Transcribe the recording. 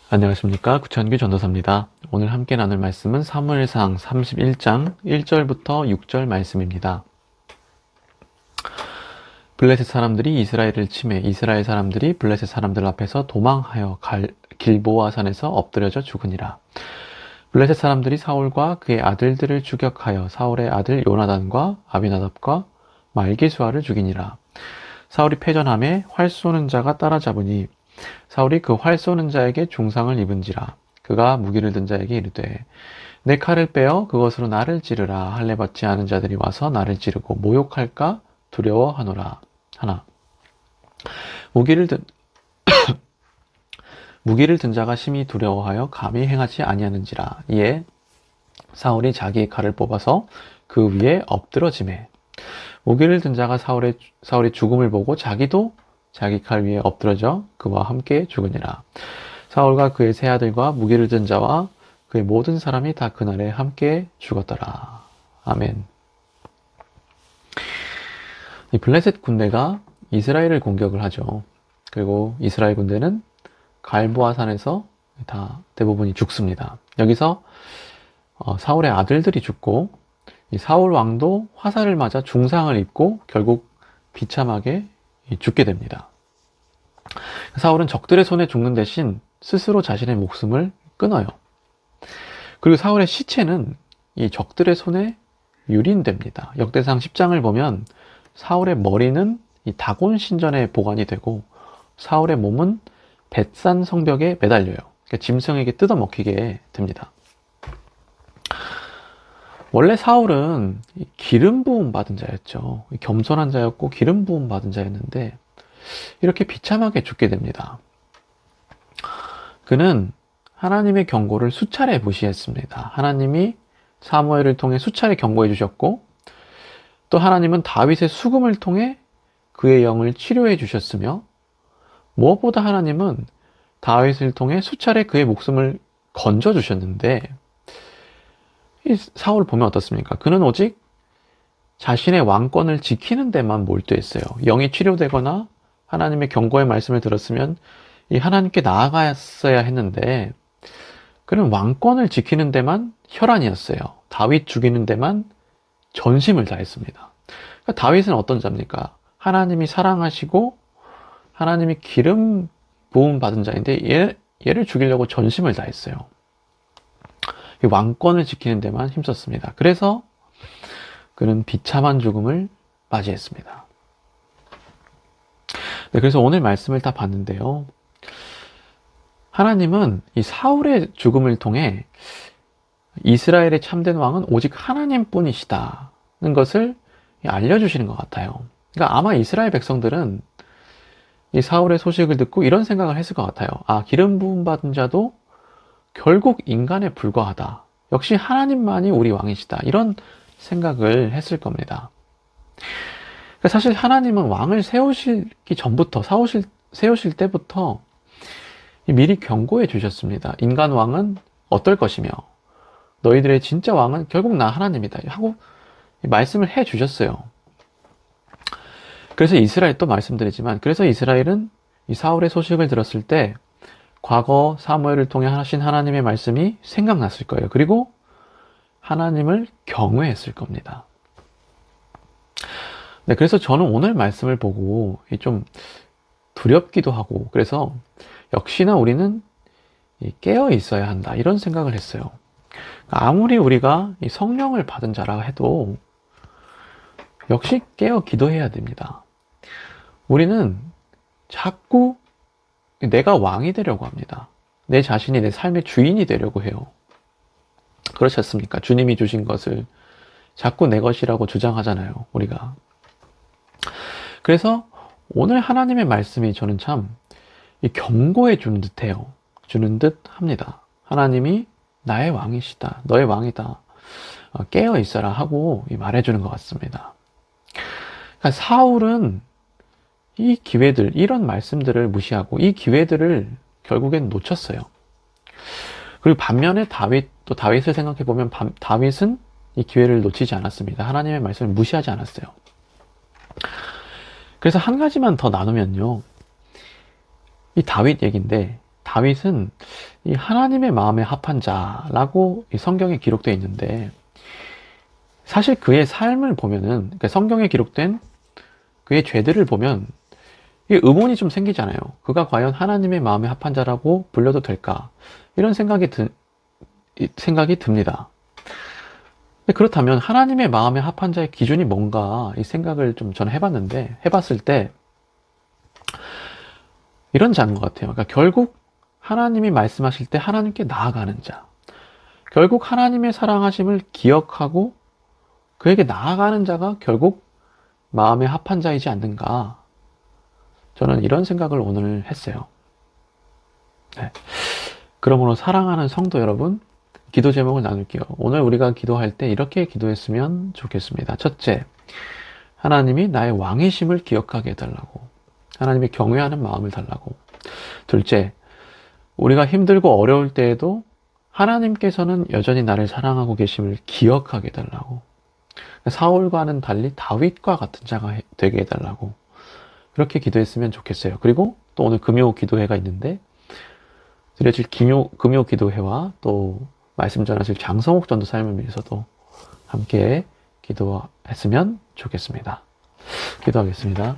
안녕하십니까. 구천규 전도사입니다. 오늘 함께 나눌 말씀은 사무엘상 31장 1절부터 6절 말씀입니다. 블레셋 사람들이 이스라엘을 침해 이스라엘 사람들이 블레셋 사람들 앞에서 도망하여 길보아 산에서 엎드려져 죽으니라. 블레셋 사람들이 사울과 그의 아들들을 추격하여 사울의 아들 요나단과 아비나답과 말기수아를 죽이니라. 사울이 패전함에 활 쏘는 자가 따라잡으니 사울이 그 활 쏘는 자에게 중상을 입은지라. 그가 무기를 든 자에게 이르되 내 칼을 빼어 그것으로 나를 찌르라. 할례 받지 않은 자들이 와서 나를 찌르고 모욕할까 두려워하노라 하나. 무기를 든 자가 심히 두려워하여 감히 행하지 아니하는지라. 이에 사울이 자기의 칼을 뽑아서 그 위에 엎드러지매 무기를 든 자가 사울의 죽음을 보고 자기도 자기 칼 위에 엎드러져 그와 함께 죽으니라. 사울과 그의 세 아들과 무기를 든 자와 그의 모든 사람이 다 그날에 함께 죽었더라. 아멘. 이 블레셋 군대가 이스라엘을 공격을 하죠. 그리고 이스라엘 군대는 갈보아 산에서 다 대부분이 죽습니다. 여기서 사울의 아들들이 죽고 이 사울 왕도 화살을 맞아 중상을 입고 결국 비참하게 죽게 됩니다. 사울은 적들의 손에 죽는 대신 스스로 자신의 목숨을 끊어요. 그리고 사울의 시체는 이 적들의 손에 유린됩니다. 역대상 10장을 보면 사울의 머리는 이 다곤 신전에 보관이 되고 사울의 몸은 벳산 성벽에 매달려요. 그러니까 짐승에게 뜯어먹히게 됩니다. 원래 사울은 기름 부음 받은 자였죠. 겸손한 자였고 기름 부음 받은 자였는데 이렇게 비참하게 죽게 됩니다. 그는 하나님의 경고를 수차례 무시했습니다. 하나님이 사무엘을 통해 수차례 경고해 주셨고 또 하나님은 다윗의 수금을 통해 그의 영을 치료해 주셨으며 무엇보다 하나님은 다윗을 통해 수차례 그의 목숨을 건져 주셨는데 이 사울을 보면 어떻습니까? 그는 오직 자신의 왕권을 지키는 데만 몰두했어요. 영이 치료되거나 하나님의 경고의 말씀을 들었으면 이 하나님께 나아갔어야 했는데 그는 왕권을 지키는 데만 혈안이었어요. 다윗 죽이는 데만 전심을 다했습니다. 그러니까 다윗은 어떤 자입니까? 하나님이 사랑하시고 하나님이 기름 부음 받은 자인데 얘를 죽이려고 전심을 다했어요. 왕권을 지키는 데만 힘썼습니다. 그래서 그는 비참한 죽음을 맞이했습니다. 네, 그래서 오늘 말씀을 다 봤는데요. 하나님은 이 사울의 죽음을 통해 이스라엘의 참된 왕은 오직 하나님뿐이시다는 것을 알려주시는 것 같아요. 그러니까 아마 이스라엘 백성들은 이 사울의 소식을 듣고 이런 생각을 했을 것 같아요. 아, 기름 부음 받은 자도 결국 인간에 불과하다. 역시 하나님만이 우리 왕이시다. 이런 생각을 했을 겁니다. 그러니까 사실 하나님은 왕을 세우시기 전부터, 세우실 때부터 미리 경고해 주셨습니다. 인간 왕은 어떨 것이며 너희들의 진짜 왕은 결국 나 하나님이다 하고 말씀을 해 주셨어요. 그래서 이스라엘 또 말씀드리지만 그래서 이스라엘은 이 사울의 소식을 들었을 때 과거 사무엘을 통해 하신 하나님의 말씀이 생각났을 거예요. 그리고 하나님을 경외했을 겁니다. 네, 그래서 저는 오늘 말씀을 보고 좀 두렵기도 하고 그래서 역시나 우리는 깨어 있어야 한다 이런 생각을 했어요. 아무리 우리가 성령을 받은 자라 해도 역시 깨어 기도해야 됩니다. 우리는 자꾸 내가 왕이 되려고 합니다. 내 자신이 내 삶의 주인이 되려고 해요. 그렇지 않습니까? 주님이 주신 것을 자꾸 내 것이라고 주장하잖아요, 우리가. 그래서 오늘 하나님의 말씀이 저는 참 경고해 주는 듯해요. 주는 듯 합니다. 하나님이 나의 왕이시다. 너의 왕이다. 깨어 있어라 하고 말해주는 것 같습니다. 그러니까 사울은 이 기회들, 이런 말씀들을 무시하고 이 기회들을 결국엔 놓쳤어요. 그리고 반면에 다윗을 생각해 보면 다윗은 이 기회를 놓치지 않았습니다. 하나님의 말씀을 무시하지 않았어요. 그래서 한 가지만 더 나누면요. 이 다윗 얘기인데 다윗은 이 하나님의 마음에 합한 자라고 이 성경에 기록되어 있는데, 사실 그의 삶을 보면은, 그러니까 성경에 기록된 그의 죄들을 보면 이게 의문이 좀 생기잖아요. 그가 과연 하나님의 마음에 합한 자라고 불려도 될까? 이런 생각이 듭니다. 그렇다면 하나님의 마음에 합한 자의 기준이 뭔가 이 생각을 좀 저는 해봤을 때 이런 자인 것 같아요. 그러니까 결국 하나님이 말씀하실 때 하나님께 나아가는 자, 결국 하나님의 사랑하심을 기억하고 그에게 나아가는 자가 결국 마음에 합한 자이지 않는가. 저는 이런 생각을 오늘 했어요. 네. 그러므로 사랑하는 성도 여러분, 기도 제목을 나눌게요. 오늘 우리가 기도할 때 이렇게 기도했으면 좋겠습니다. 첫째, 하나님이 나의 왕이심을 기억하게 해달라고. 하나님의 경외하는 마음을 달라고. 둘째, 우리가 힘들고 어려울 때에도 하나님께서는 여전히 나를 사랑하고 계심을 기억하게 해달라고. 사울과는 달리 다윗과 같은 자가 되게 해달라고. 그렇게 기도했으면 좋겠어요. 그리고 또 오늘 금요 기도회가 있는데, 드려질 금요 기도회와 또 말씀 전하실 장성욱 전도사님을 위해서도 함께 기도했으면 좋겠습니다. 기도하겠습니다.